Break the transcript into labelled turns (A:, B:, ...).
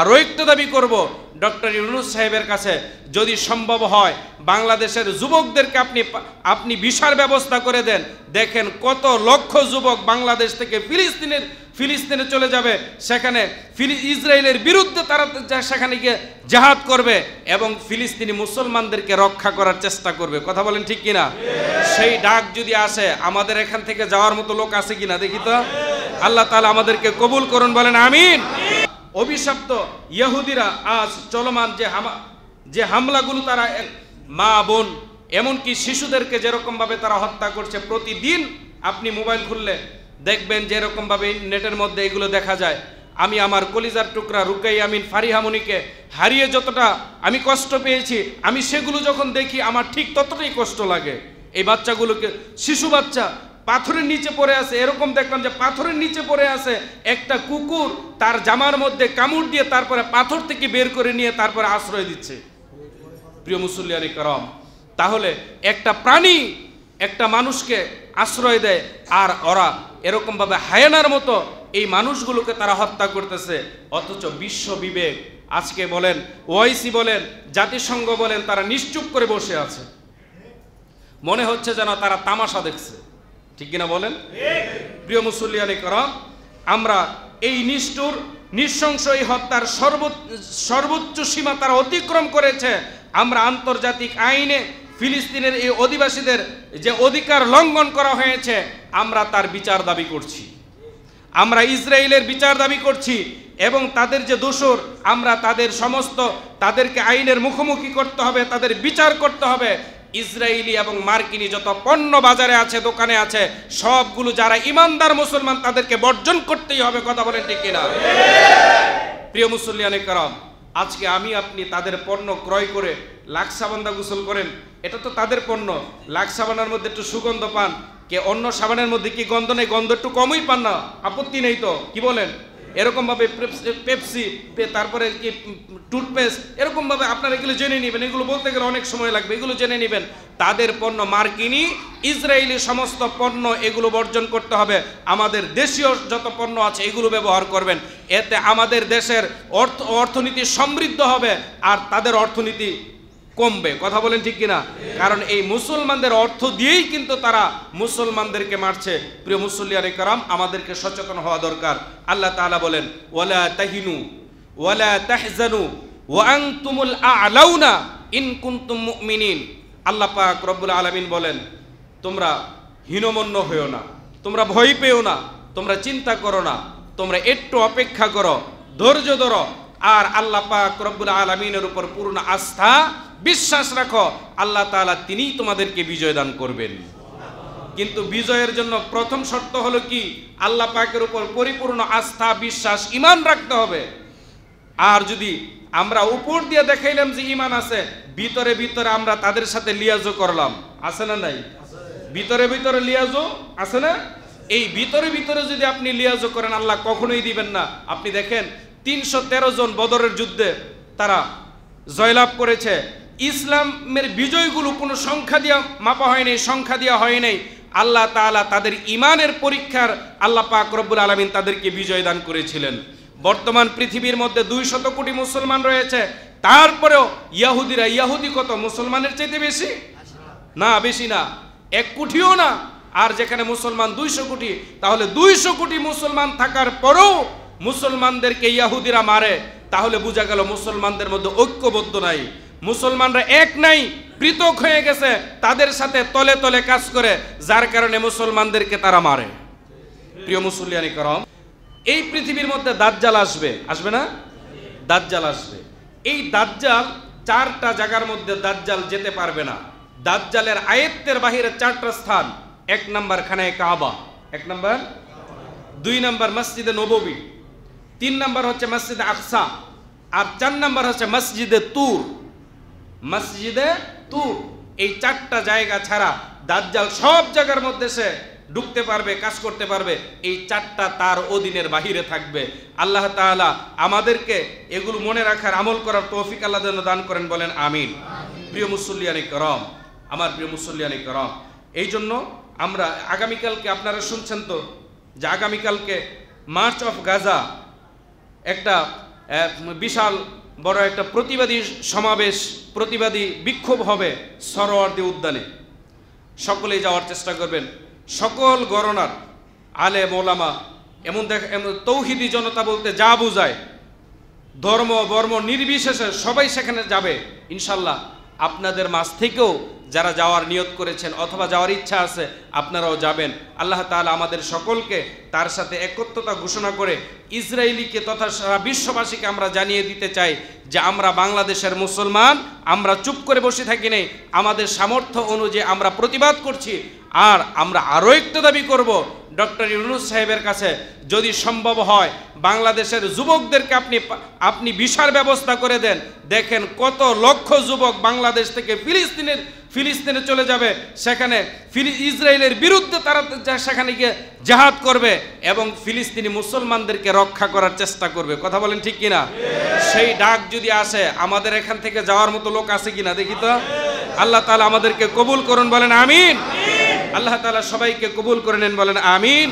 A: আরও একটা দাবি করব ডক্টর ইউনূস সাহেবের কাছে, যদি সম্ভব হয় বাংলাদেশের যুবকদেরকে আপনি ভিসার ব্যবস্থা করে দেন। দেখেন কত লক্ষ যুবক বাংলাদেশ থেকে ফিলিস্তিনে চলে যাবে, সেখানে ইসরায়েলের বিরুদ্ধে তারা সেখানে গিয়ে জিহাদ করবে এবং ফিলিস্তিনি মুসলমানদেরকে রক্ষা করার চেষ্টা করবে। কথা বলেন ঠিক কিনা? সেই ডাক যদি আসে, আমাদের এখান থেকে যাওয়ার মতো লোক আছে কিনা দেখি তো। আল্লাহ তাআলা আমাদেরকে কবুল করুন, বলেন আমিন। অভিশপ্ত ইহুদিরা আজ চলমান যে হামলাগুলো, তারা মা বোন এমনকি শিশুদেরকে যেরকমভাবে তারা হত্যা করছে, প্রতিদিন আপনি মোবাইল খুললে দেখবেন যেরকমভাবে নেটের মধ্যে এগুলো দেখা যায়। আমি আমার কলিজার টুকরা রুকাইয়া আমিন ফারিহা মনিকে হারিয়ে যতটা আমি কষ্ট পেয়েছি, আমি সেগুলো যখন দেখি আমার ঠিক ততটাই কষ্ট লাগে। এই বাচ্চাগুলোকে, শিশু বাচ্চা পাথরের নিচে পড়ে আছে, এরকম দেখলাম যে পাথরের নিচে পড়ে আছে, একটা কুকুর তার জামার মধ্যে কামড় দিয়ে তারপরে পাথর থেকে বের করে নিয়ে তারপরে আশ্রয় দিচ্ছে। প্রিয় মুসল্লিয়ানি کرام, তাহলে একটা প্রাণী একটা মানুষকে আশ্রয় দেয়, আর ওরা এরকমভাবে হায়েনার মতো এই মানুষগুলোকে তারা হত্যা করতেছে। অথচ বিশ্ব বিবেক আজকে বলেন, ওআইসি বলেন, জাতিসংঘ বলেন, তারা নিশ্চুপ করে বসে আছে। মনে হচ্ছে যেন তারা তামাশা দেখছে, ঠিক কিনা বলেন? প্রিয় মুসল্লিয়ানি کرام, আমরা এই নিষ্ঠুর নৃশংস এই হত্যার সর্বোচ্চ সীমা তারা অতিক্রম করেছে। আমরা আন্তর্জাতিক আইনে ফিলিস্তিনের এই অধিবাসীদের যে অধিকার লঙ্ঘন করা হয়েছে, আমরা তার বিচার দাবি করছি। আমরা ইসরায়েলের বিচার দাবি করছি এবং তাদের যে দোষর, আমরা তাদেরকে আইনের মুখোমুখি করতে হবে, তাদের বিচার করতে হবে। ইসরায়েলি এবং মার্কিনি যত পণ্য বাজারে আছে, দোকানে আছে, সবগুলো যারা ইমানদার মুসলমান তাদেরকে বর্জন করতেই হবে। কথা বলেন ঠিক কিনা? প্রিয় মুসল্লিয়ানে کرام, আজকে আমি আপনি তাদের পণ্য ক্রয় করে লাক্সাবান্দা গোসল করেন, এটা তো তাদের পণ্য। লাক্সাবান্দার মধ্যে একটু সুগন্ধ পান, কে অন্য সাবানের মধ্যে কি গন্ধ নেই? গন্ধ একটু কমই পান না, আপত্তি নেই তো, কি বলেন? এরকমভাবে পেপসি, তারপরে কি টুথপেস্ট, এরকমভাবে আপনারা এগুলো জেনে নেবেন। এগুলো বলতে গেলে অনেক সময় লাগবে, এগুলো জেনে নেবেন। তাদের পণ্য, মার্কিনি ইসরায়েলি সমস্ত পণ্য, এগুলো বর্জন করতে হবে। আমাদের দেশীয় যত পণ্য আছে এগুলো ব্যবহার করবেন। এতে আমাদের দেশের অর্থনীতি সমৃদ্ধ হবে আর তাদের অর্থনীতি কমবে। কথা বলেন ঠিক কিনা? কারণ এই মুসলমানদের অর্থ দিয়েই কিন্তু তারা মুসলমানদেরকে মারছে। প্রিয় মুসল্লিয়ানে کرام, আমাদেরকে সচেতন হওয়া দরকার। আল্লাহ তাআলা বলেন, ওয়ালা তাহিনু ওয়ালা তাহজানু ওয়া আনতুমুল আ'লাউনা ইন কুনতুম মুমিনিন। আল্লাহ পাক রব্বুল আলামিন বলেন, তোমরা হীনমন্য হইও না, তোমরা ভয় পেও না, তোমরা চিন্তা করো না, তোমরা একটু অপেক্ষা করো, ধৈর্য ধরো, আর আল্লাহ পাক রব্বুল আলামিনের উপর পূর্ণ আস্থা বিশ্বাস রাখো। আল্লাহ তাআলা তিনিই তোমাদেরকে বিজয় দান করবেন। কিন্তু বিজয়ের জন্য প্রথম শর্ত হলো কি? আল্লাহ পাকের উপর পরিপূর্ণ আস্থা, বিশ্বাস, ঈমান রাখতে হবে। আর যদি আমরা উপর দিয়ে দেখাইলাম যে ঈমান আছে, ভিতরে ভিতরে আমরা তাদের সাথে লিয়াজও করলাম, আছে না নাই? ভিতরে ভিতরে লিয়াজও আছে না? এই ভিতরে ভিতরে যদি আপনি লিয়াজও করেন, আল্লাহ কখনোই দিবেন না। আপনি দেখেন 313 জন বদরের যুদ্ধে তারা জয়লাভ করেছে। ইসলামের বিজয়গুলো কোনো সংখ্যা দিয়ে মাপা হয় নাই, সংখ্যা দেওয়া হয় নাই। আল্লাহ তাআলা তাদের ঈমানের পরীক্ষার আল্লাহ পাক রব্বুল আলামিন তাদেরকে বিজয় দান করেছিলেন। বর্তমান পৃথিবীর মধ্যে 200 কোটি মুসলমান রয়েছে, তারপরেও ইহুদি কত? মুসলমানের চাইতে বেশি না? বেশি না, 1 কোটিও না। আর যেখানে মুসলমান 200 কোটি, তাহলে 200 কোটি মুসলমান থাকার পরেও মুসলমানদেরকে ইহুদিরা মারে, তাহলে বোঝা গেল মুসলমানদের মধ্যে ঐক্যবদ্ধ নাই, মুসলমানরা এক নাই, পৃথক হয়ে গেছে, তাদের সাথে তলে তলে কাজ করে, যার কারণে মুসলমানদেরকে তারা মারে। প্রিয় মুসল্লিয়ানি کرام, এই পৃথিবীর মধ্যে দাজ্জাল আসবে, আসবে না? দাজ্জাল আসবে। এই দাজ্জাল 4টা জায়গার মধ্যে দাজ্জাল যেতে পারবে না। দাজ্জালের আয়ত্তের বাহিরে 4টা স্থান। 1 নম্বর খানায়ে কাবা, 1 নম্বর, 2 নম্বর মসজিদে নববী, 3 নম্বর হচ্ছে মসজিদে আকসা, আর 4 নম্বর হচ্ছে মসজিদে তুর। মসজিদে তুর, এই 4টা জায়গা ছাড়া দাজ্জাল সব জায়গার মধ্যে সে ঢুকতে পারবে, কাজ করতে পারবে। এই 4টা তার অধীনের বাহিরে থাকবে। আল্লাহ তাআলা আমাদেরকে এগুলো মনে রাখার, আমল করার তৌফিক আল্লাহ যেন দান করেন, বলেন আমিন। প্রিয় মুসল্লিয়ানে کرام, আমার প্রিয় মুসল্লিয়ানে کرام, এই জন্য আমরা আগামীকালকে, আপনারা শুনছেন তো যে আগামীকালকে মার্চ অফ গাজা একটা বিশাল বড় একটা প্রতিবাদী সমাবেশ, প্রতিবাদী বিক্ষোভ হবে সরোয়ার্দী উদ্যানে। সকলেই যাওয়ার চেষ্টা করবেন। সকল গণনার আলেম ওলামা, এমন তৌহিদি জনতা বলতে যা বোঝায়, ধর্ম বর্ম নির্বিশেষে সবাই সেখানে যাবে ইনশাল্লাহ। আপনাদের মাঝ থেকেও যারা যাওয়ার নিয়ত করেছেন অথবা যাওয়ার ইচ্ছা আছে আপনারাও যাবেন। আল্লাহ তাআলা আমাদের সকলকে তার সাথে একত্রতা ঘোষণা করে ইসরায়েলিকে তথা সারা বিশ্ববাসীকে আমরা জানিয়ে দিতে চাই যে আমরা বাংলাদেশের মুসলমান, আমরা চুপ করে বসে থাকি নাই, আমাদের সামর্থ্য অনুযায়ী আমরা প্রতিবাদ করছি। আর আমরা আরও একটা দাবি করব, ডক্টর ইউনূস সাহেবের কাছে যদি সম্ভব হয় বাংলাদেশের যুবকদেরকে আপনি ভিসার ব্যবস্থা করে দেন। দেখেন কত লক্ষ যুবক বাংলাদেশ থেকে ফিলিস্তিনে চলে যাবে, সেখানে ইসরায়েলের বিরুদ্ধে তারা সেখানে গিয়ে জিহাদ করবে এবং ফিলিস্তিনি মুসলমানদেরকে রক্ষা করার চেষ্টা করবে। কথা বলেন ঠিক কিনা? সেই ডাক যদি আসে, আমাদের এখান থেকে যাওয়ার মতো লোক আছে কিনা দেখি তো। আল্লাহ তাআলা আমাদেরকে কবুল করুন, বলেন আমিন। আল্লাহ তাআলা সবাইকে কবুল করে নেন, বলেন আমিন।